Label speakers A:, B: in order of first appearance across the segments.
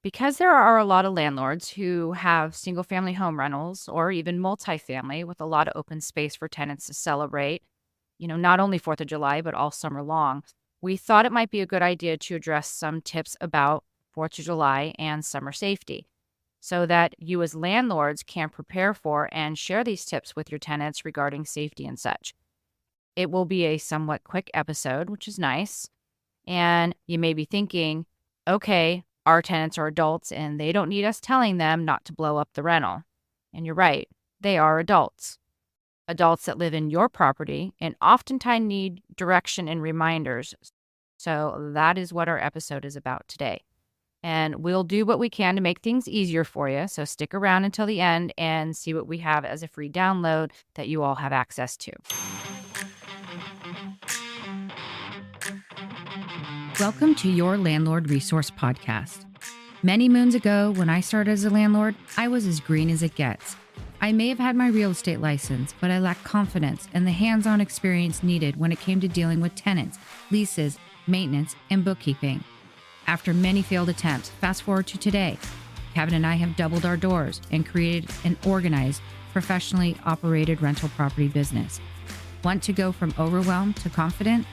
A: Because there are a lot of landlords who have single family home rentals or even multifamily with a lot of open space for tenants to celebrate, not only 4th of July, but all summer long, we thought it might be a good idea to address some tips about 4th of July and summer safety so that you as landlords can prepare for and share these tips with your tenants regarding safety and such. It will be a somewhat quick episode, which is nice. And you may be thinking, okay, our tenants are adults and they don't need us telling them not to blow up the rental. And you're right, they are adults. Adults that live in your property and oftentimes need direction and reminders. So that is what our episode is about today. And we'll do what we can to make things easier for you. So stick around until the end and see what we have as a free download that you all have access to. Welcome to your Landlord Resource Podcast. Many moons ago, when I started as a landlord, I was as green as it gets. I may have had my real estate license, but I lacked confidence and the hands-on experience needed when it came to dealing with tenants, leases, maintenance, and bookkeeping. After many failed attempts, fast forward to today, Kevin and I have doubled our doors and created an organized, professionally operated rental property business. Want to go from overwhelmed to confident?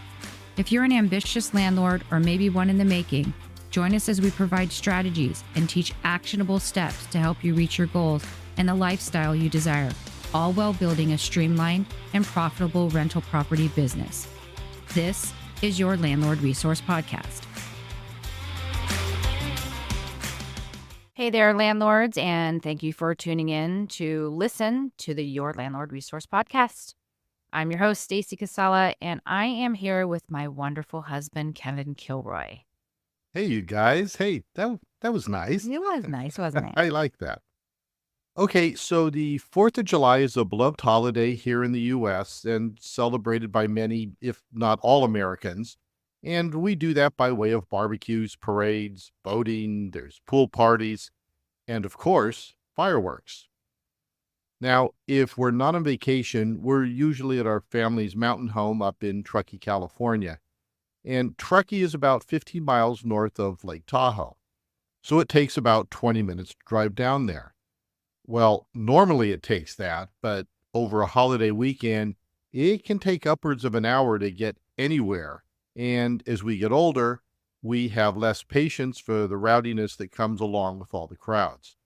A: If you're an ambitious landlord or maybe one in the making, join us as we provide strategies and teach actionable steps to help you reach your goals and the lifestyle you desire, all while building a streamlined and profitable rental property business. This is your Landlord Resource Podcast. Hey there, landlords, and thank you for tuning in to listen to the Your Landlord Resource Podcast. I'm your host, Stacie Casala, and I am here with my wonderful husband, Kevin Kilroy.
B: Hey, you guys. Hey, that was nice.
A: It was nice, wasn't it?
B: I like that. Okay, so the 4th of July is a beloved holiday here in the U.S. and celebrated by many, if not all, Americans. And we do that by way of barbecues, parades, boating, there's pool parties, and of course, fireworks. Now, if we're not on vacation, we're usually at our family's mountain home up in Truckee, California. And Truckee is about 15 miles north of Lake Tahoe. So it takes about 20 minutes to drive down there. Well, normally it takes that, but over a holiday weekend, it can take upwards of an hour to get anywhere. And as we get older, we have less patience for the rowdiness that comes along with all the crowds.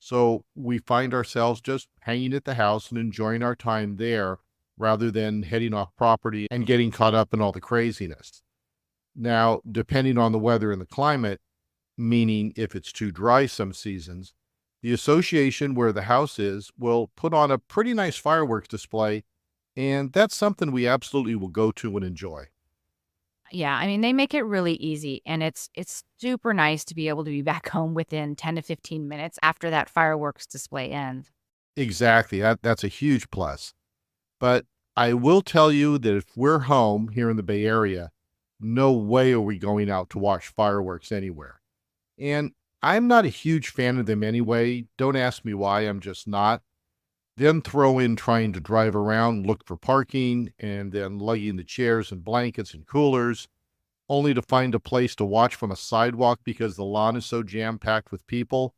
B: So we find ourselves just hanging at the house and enjoying our time there rather than heading off property and getting caught up in all the craziness. Now, depending on the weather and the climate, meaning if it's too dry some seasons, the association where the house is will put on a pretty nice fireworks display, and that's something we absolutely will go to and enjoy.
A: Yeah, I mean, they make it really easy, and it's super nice to be able to be back home within 10 to 15 minutes after that fireworks display ends.
B: Exactly. That's a huge plus. But I will tell you that if we're home here in the Bay Area, no way are we going out to watch fireworks anywhere. And I'm not a huge fan of them anyway. Don't ask me why, I'm just not. Then throw in trying to drive around, look for parking, and then lugging the chairs and blankets and coolers, only to find a place to watch from a sidewalk because the lawn is so jam-packed with people.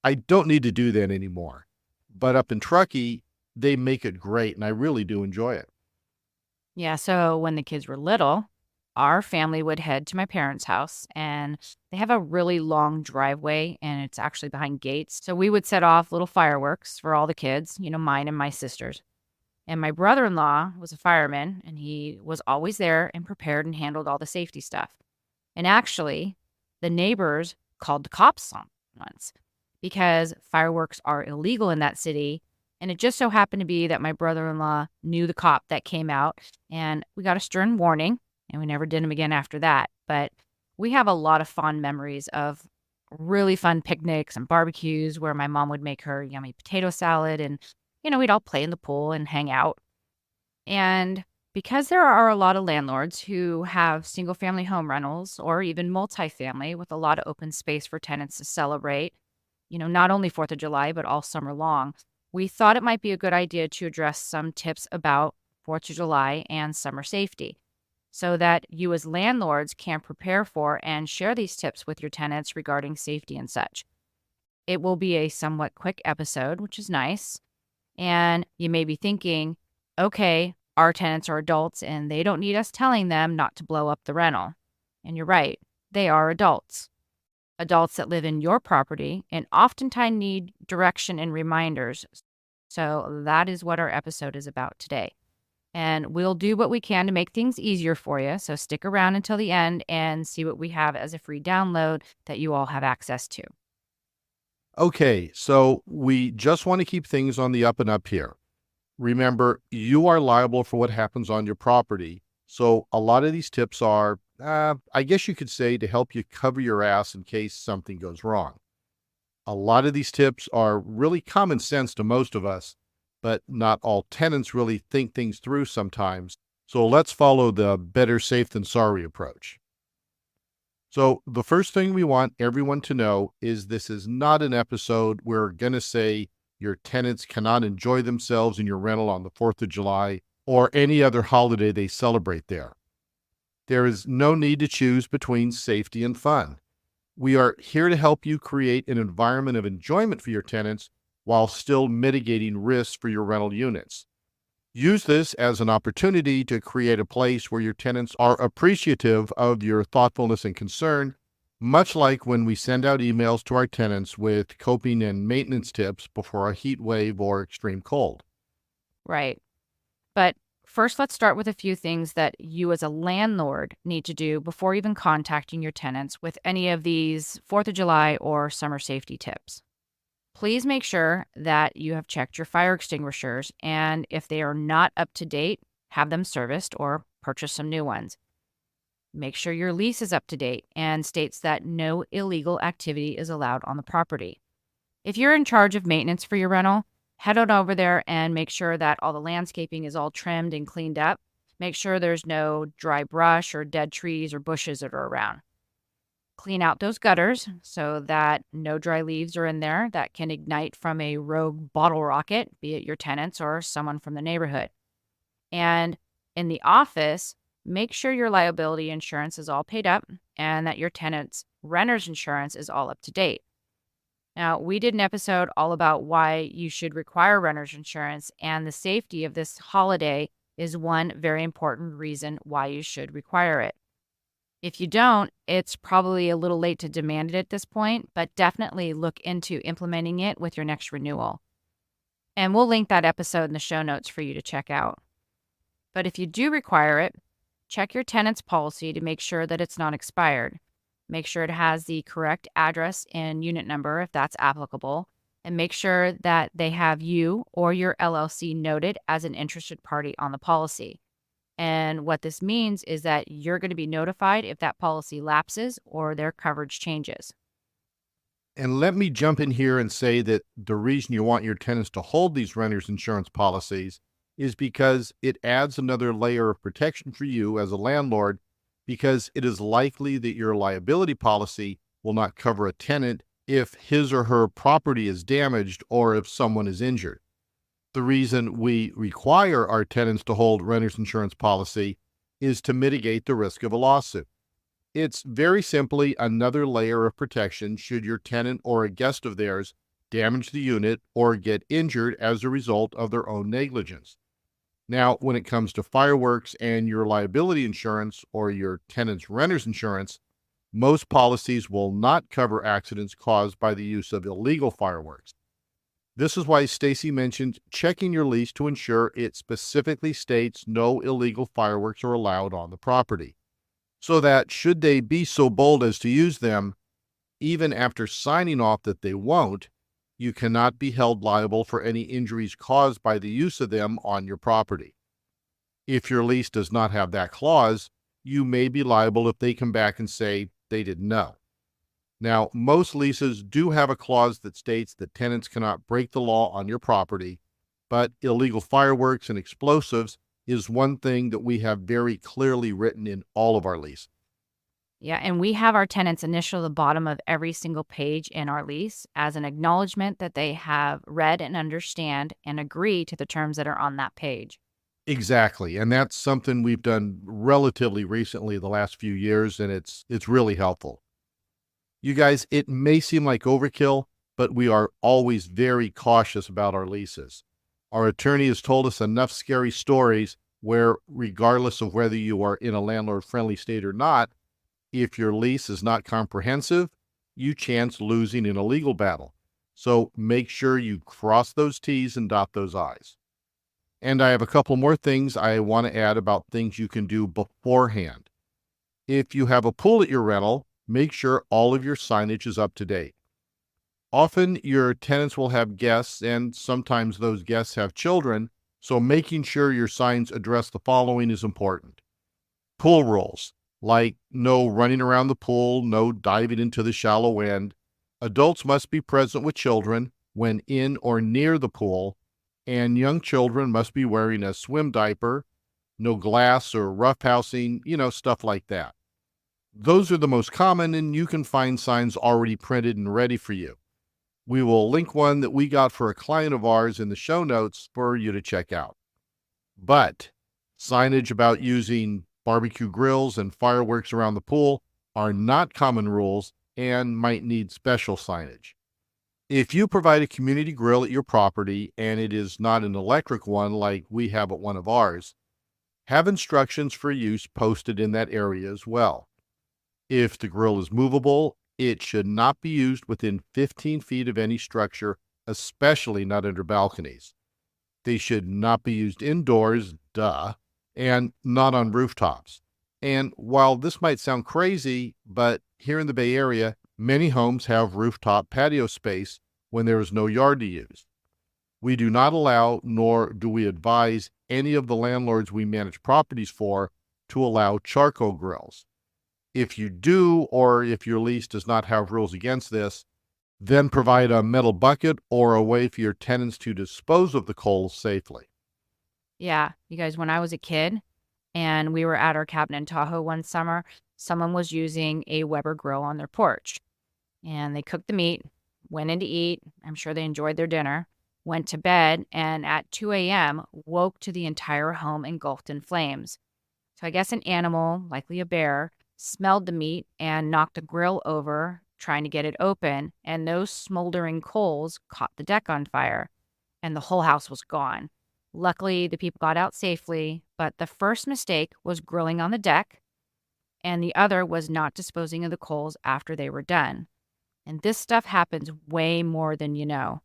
B: I don't need to do that anymore. But up in Truckee, they make it great, and I really do enjoy it.
A: Yeah, so when the kids were little, our family would head to my parents' house, and they have a really long driveway, and it's actually behind gates. So we would set off little fireworks for all the kids, mine and my sisters. And my brother-in-law was a fireman, and he was always there and prepared and handled all the safety stuff. And actually, the neighbors called the cops on once because fireworks are illegal in that city. And it just so happened to be that my brother-in-law knew the cop that came out, and we got a stern warning. And we never did them again after that. But we have a lot of fond memories of really fun picnics and barbecues where my mom would make her yummy potato salad and, we'd all play in the pool and hang out. And because there are a lot of landlords who have single family home rentals or even multifamily with a lot of open space for tenants to celebrate, not only 4th of July, but all summer long, we thought it might be a good idea to address some tips about 4th of July and summer safety, so that you as landlords can prepare for and share these tips with your tenants regarding safety and such. It will be a somewhat quick episode, which is nice. And you may be thinking, okay, our tenants are adults and they don't need us telling them not to blow up the rental. And you're right, they are adults. Adults that live in your property and oftentimes need direction and reminders. So that is what our episode is about today. And we'll do what we can to make things easier for you. So stick around until the end and see what we have as a free download that you all have access to.
B: Okay, so we just want to keep things on the up and up here. Remember, you are liable for what happens on your property. So a lot of these tips are, I guess you could say, to help you cover your ass in case something goes wrong. A lot of these tips are really common sense to most of us, but not all tenants really think things through sometimes. So let's follow the better safe than sorry approach. So the first thing we want everyone to know is this is not an episode where we're going to say your tenants cannot enjoy themselves in your rental on the 4th of July or any other holiday they celebrate there. There is no need to choose between safety and fun. We are here to help you create an environment of enjoyment for your tenants while still mitigating risks for your rental units. Use this as an opportunity to create a place where your tenants are appreciative of your thoughtfulness and concern, much like when we send out emails to our tenants with coping and maintenance tips before a heat wave or extreme cold.
A: Right. But first, let's start with a few things that you as a landlord need to do before even contacting your tenants with any of these 4th of July or summer safety tips. Please make sure that you have checked your fire extinguishers, and if they are not up to date, have them serviced or purchase some new ones. Make sure your lease is up to date and states that no illegal activity is allowed on the property. If you're in charge of maintenance for your rental, head on over there and make sure that all the landscaping is all trimmed and cleaned up. Make sure there's no dry brush or dead trees or bushes that are around. Clean out those gutters so that no dry leaves are in there that can ignite from a rogue bottle rocket, be it your tenants or someone from the neighborhood. And in the office, make sure your liability insurance is all paid up and that your tenant's renter's insurance is all up to date. Now, we did an episode all about why you should require renter's insurance, and the safety of this holiday is one very important reason why you should require it. If you don't, it's probably a little late to demand it at this point, but definitely look into implementing it with your next renewal. And we'll link that episode in the show notes for you to check out. But if you do require it, check your tenant's policy to make sure that it's not expired. Make sure it has the correct address and unit number if that's applicable, and make sure that they have you or your LLC noted as an interested party on the policy. And what this means is that you're going to be notified if that policy lapses or their coverage changes.
B: And let me jump in here and say that the reason you want your tenants to hold these renters insurance policies is because it adds another layer of protection for you as a landlord, because it is likely that your liability policy will not cover a tenant if his or her property is damaged or if someone is injured. The reason we require our tenants to hold renter's insurance policy is to mitigate the risk of a lawsuit. It's very simply another layer of protection should your tenant or a guest of theirs damage the unit or get injured as a result of their own negligence. Now, when it comes to fireworks and your liability insurance or your tenant's renter's insurance, most policies will not cover accidents caused by the use of illegal fireworks. This is why Stacie mentioned checking your lease to ensure it specifically states no illegal fireworks are allowed on the property, so that should they be so bold as to use them, even after signing off that they won't, you cannot be held liable for any injuries caused by the use of them on your property. If your lease does not have that clause, you may be liable if they come back and say they didn't know. Now, most leases do have a clause that states that tenants cannot break the law on your property, but illegal fireworks and explosives is one thing that we have very clearly written in all of our leases.
A: Yeah, and we have our tenants initial the bottom of every single page in our lease as an acknowledgement that they have read and understand and agree to the terms that are on that page.
B: Exactly, and that's something we've done relatively recently the last few years, and it's really helpful. You guys, it may seem like overkill, but we are always very cautious about our leases. Our attorney has told us enough scary stories where, regardless of whether you are in a landlord-friendly state or not, if your lease is not comprehensive, you chance losing in a legal battle. So make sure you cross those T's and dot those I's. And I have a couple more things I want to add about things you can do beforehand. If you have a pool at your rental, make sure all of your signage is up to date. Often your tenants will have guests, and sometimes those guests have children, so making sure your signs address the following is important. Pool rules, like no running around the pool, no diving into the shallow end. Adults must be present with children when in or near the pool, and young children must be wearing a swim diaper, no glass or roughhousing, stuff like that. Those are the most common, and you can find signs already printed and ready for you. We will link one that we got for a client of ours in the show notes for you to check out. But signage about using barbecue grills and fireworks around the pool are not common rules and might need special signage. If you provide a community grill at your property and it is not an electric one like we have at one of ours, have instructions for use posted in that area as well. If the grill is movable, it should not be used within 15 feet of any structure, especially not under balconies. They should not be used indoors, duh, and not on rooftops. And while this might sound crazy, but here in the Bay Area, many homes have rooftop patio space when there is no yard to use. We do not allow, nor do we advise any of the landlords we manage properties for to allow charcoal grills. If you do, or if your lease does not have rules against this, then provide a metal bucket or a way for your tenants to dispose of the coals safely.
A: Yeah, you guys, when I was a kid and we were at our cabin in Tahoe one summer, someone was using a Weber grill on their porch. And they cooked the meat, went in to eat. I'm sure they enjoyed their dinner, went to bed, and at 2 a.m., woke to the entire home engulfed in flames. So I guess an animal, likely a bear, smelled the meat and knocked the grill over, trying to get it open. And those smoldering coals caught the deck on fire, and the whole house was gone. Luckily, the people got out safely, but the first mistake was grilling on the deck, and the other was not disposing of the coals after they were done. And this stuff happens way more than you know.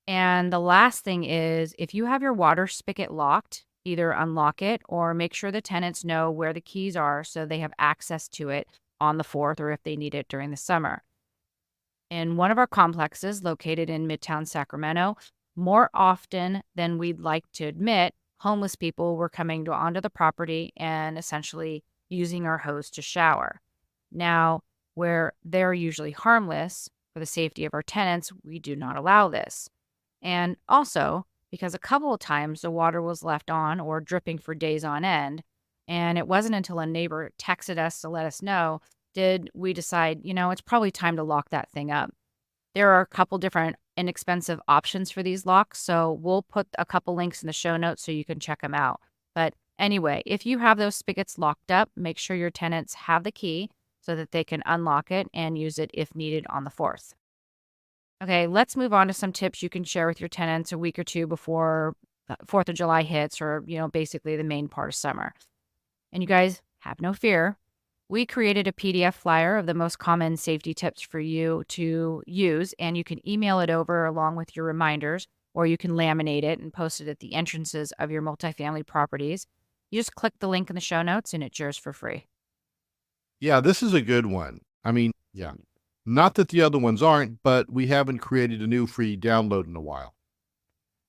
A: And the last thing is if you have your water spigot locked, either unlock it or make sure the tenants know where the keys are so they have access to it on the 4th or if they need it during the summer. In one of our complexes located in Midtown Sacramento, more often than we'd like to admit, homeless people were coming onto the property and essentially using our hose to shower. Now, where they're usually harmless, for the safety of our tenants, we do not allow this. And also, because a couple of times the water was left on or dripping for days on end, and it wasn't until a neighbor texted us to let us know, did we decide, it's probably time to lock that thing up. There are a couple different inexpensive options for these locks, so we'll put a couple links in the show notes so you can check them out. But anyway, if you have those spigots locked up, make sure your tenants have the key so that they can unlock it and use it if needed on the 4th. Okay, let's move on to some tips you can share with your tenants a week or two before the 4th of July hits, or, basically the main part of summer. And you guys, have no fear. We created a PDF flyer of the most common safety tips for you to use, and you can email it over along with your reminders, or you can laminate it and post it at the entrances of your multifamily properties. You just click the link in the show notes and it's yours for free.
B: Yeah, this is a good one. Yeah, not that the other ones aren't, but we haven't created a new free download in a while.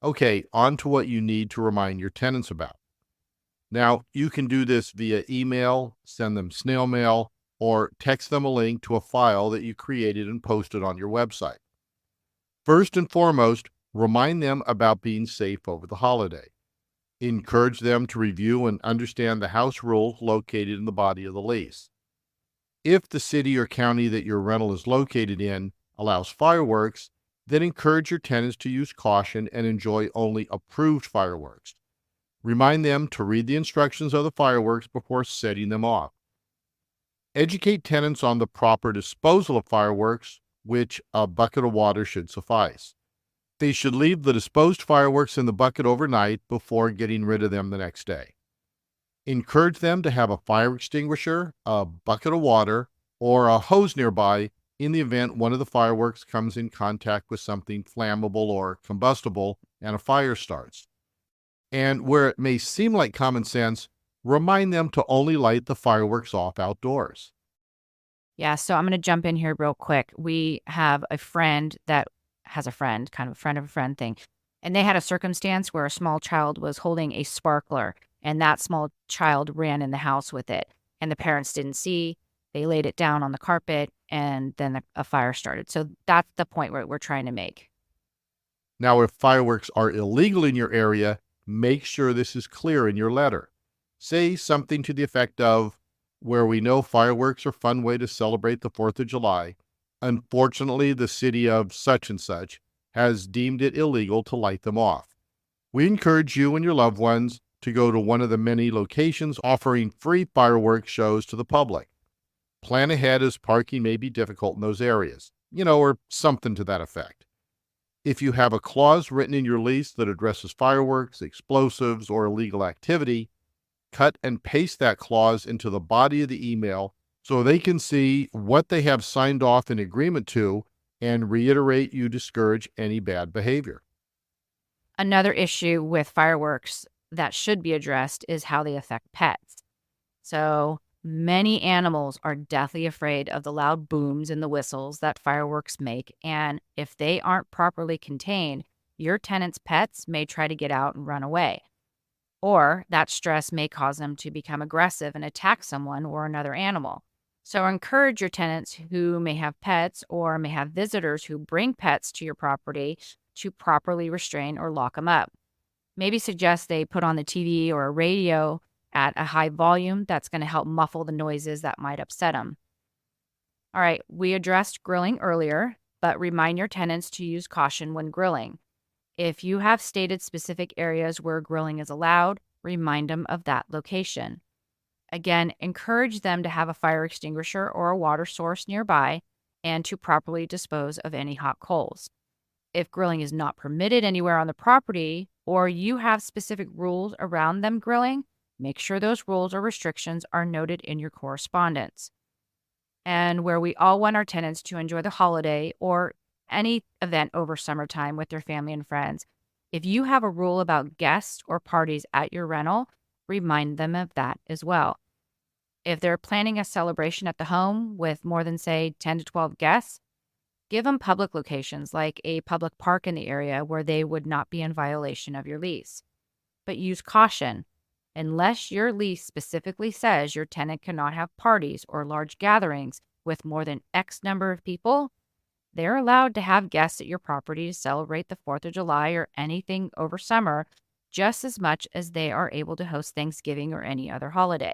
B: Okay, on to what you need to remind your tenants about. Now, you can do this via email, send them snail mail, or text them a link to a file that you created and posted on your website. First and foremost, remind them about being safe over the holiday. Encourage them to review and understand the house rules located in the body of the lease. If the city or county that your rental is located in allows fireworks, then encourage your tenants to use caution and enjoy only approved fireworks. Remind them to read the instructions of the fireworks before setting them off. Educate tenants on the proper disposal of fireworks, which a bucket of water should suffice. They should leave the disposed fireworks in the bucket overnight before getting rid of them the next day. Encourage them to have a fire extinguisher, a bucket of water, or a hose nearby in the event one of the fireworks comes in contact with something flammable or combustible and a fire starts. And where it may seem like common sense, remind them to only light the fireworks off outdoors.
A: Yeah, so I'm going to jump in here real quick. We have a friend that has a friend, kind of a friend of a friend thing. And they had a circumstance where a small child was holding a sparkler, and that small child ran in the house with it. And the parents didn't see. They laid it down on the carpet, and then a fire started. So that's the point where we're trying to make.
B: Now, if fireworks are illegal in your area, make sure this is clear in your letter. Say something to the effect of, where we know fireworks are a fun way to celebrate the 4th of July, unfortunately, the city of such and such has deemed it illegal to light them off. We encourage you and your loved ones to go to one of the many locations offering free fireworks shows to the public. Plan ahead as parking may be difficult in those areas, or something to that effect. If you have a clause written in your lease that addresses fireworks, explosives, or illegal activity, cut and paste that clause into the body of the email so they can see what they have signed off in agreement to and reiterate you discourage any bad behavior.
A: Another issue with fireworks that should be addressed is how they affect pets. So many animals are deathly afraid of the loud booms and the whistles that fireworks make. And if they aren't properly contained, your tenant's pets may try to get out and run away. Or that stress may cause them to become aggressive and attack someone or another animal. So encourage your tenants who may have pets or may have visitors who bring pets to your property to properly restrain or lock them up. Maybe suggest they put on the TV or a radio at a high volume that's going to help muffle the noises that might upset them. All right, we addressed grilling earlier, but remind your tenants to use caution when grilling. If you have stated specific areas where grilling is allowed, remind them of that location. Again, encourage them to have a fire extinguisher or a water source nearby and to properly dispose of any hot coals. If grilling is not permitted anywhere on the property or you have specific rules around them grilling, make sure those rules or restrictions are noted in your correspondence. And where we all want our tenants to enjoy the holiday or any event over summertime with their family and friends, if you have a rule about guests or parties at your rental, remind them of that as well. If they're planning a celebration at the home with more than, say, 10 to 12 guests, give them public locations like a public park in the area where they would not be in violation of your lease. But use caution. Unless your lease specifically says your tenant cannot have parties or large gatherings with more than X number of people, they're allowed to have guests at your property to celebrate the 4th of July or anything over summer just as much as they are able to host Thanksgiving or any other holiday.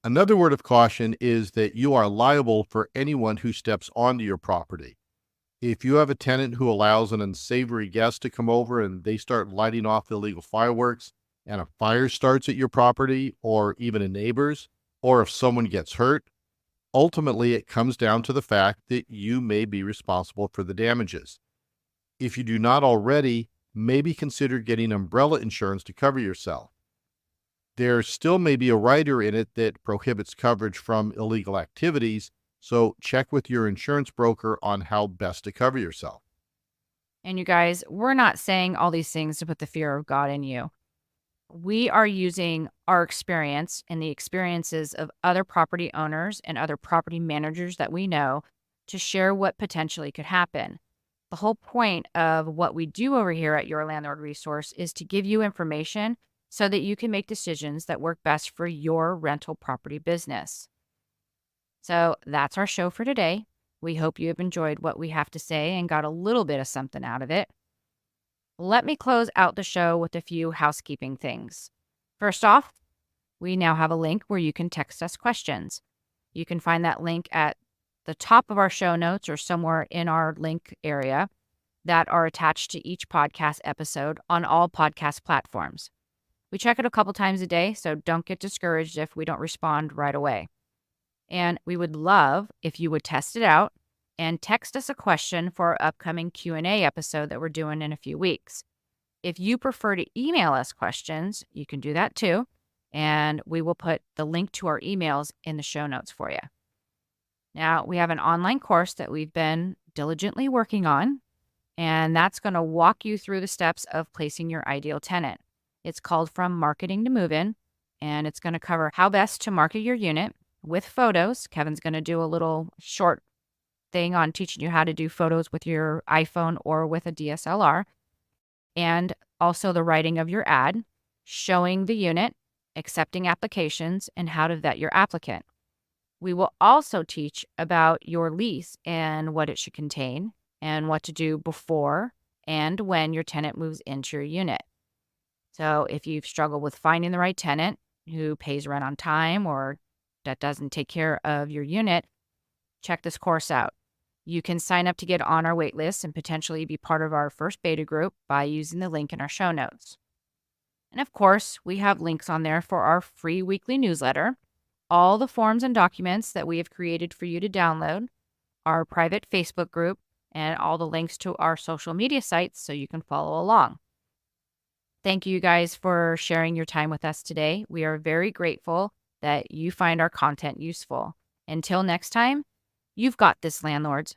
B: Another word of caution is that you are liable for anyone who steps onto your property. If you have a tenant who allows an unsavory guest to come over and they start lighting off illegal fireworks and a fire starts at your property or even a neighbor's, or if someone gets hurt, ultimately it comes down to the fact that you may be responsible for the damages. If you do not already, maybe consider getting umbrella insurance to cover yourself. There still may be a rider in it that prohibits coverage from illegal activities, so check with your insurance broker on how best to cover yourself.
A: And you guys, we're not saying all these things to put the fear of God in you. We are using our experience and the experiences of other property owners and other property managers that we know to share what potentially could happen. The whole point of what we do over here at Your Landlord Resource is to give you information so that you can make decisions that work best for your rental property business. So that's our show for today. We hope you have enjoyed what we have to say and got a little bit of something out of it. Let me close out the show with a few housekeeping things. First off, we now have a link where you can text us questions. You can find that link at the top of our show notes or somewhere in our link area that are attached to each podcast episode on all podcast platforms. We check it a couple times a day, so don't get discouraged if we don't respond right away. And we would love if you would test it out and text us a question for our upcoming Q&A episode that we're doing in a few weeks. If you prefer to email us questions, you can do that too, and we will put the link to our emails in the show notes for you. Now, we have an online course that we've been diligently working on, and that's going to walk you through the steps of placing your ideal tenant. It's called From Marketing to Move In, and it's going to cover how best to market your unit with photos. Kevin's going to do a little short thing on teaching you how to do photos with your iPhone or with a DSLR, and also the writing of your ad, showing the unit, accepting applications, and how to vet your applicant. We will also teach about your lease and what it should contain and what to do before and when your tenant moves into your unit. So if you've struggled with finding the right tenant who pays rent on time or that doesn't take care of your unit, check this course out. You can sign up to get on our wait list and potentially be part of our first beta group by using the link in our show notes. And of course, we have links on there for our free weekly newsletter, all the forms and documents that we have created for you to download, our private Facebook group, and all the links to our social media sites so you can follow along. Thank you guys for sharing your time with us today. We are very grateful that you find our content useful. Until next time, you've got this, landlords.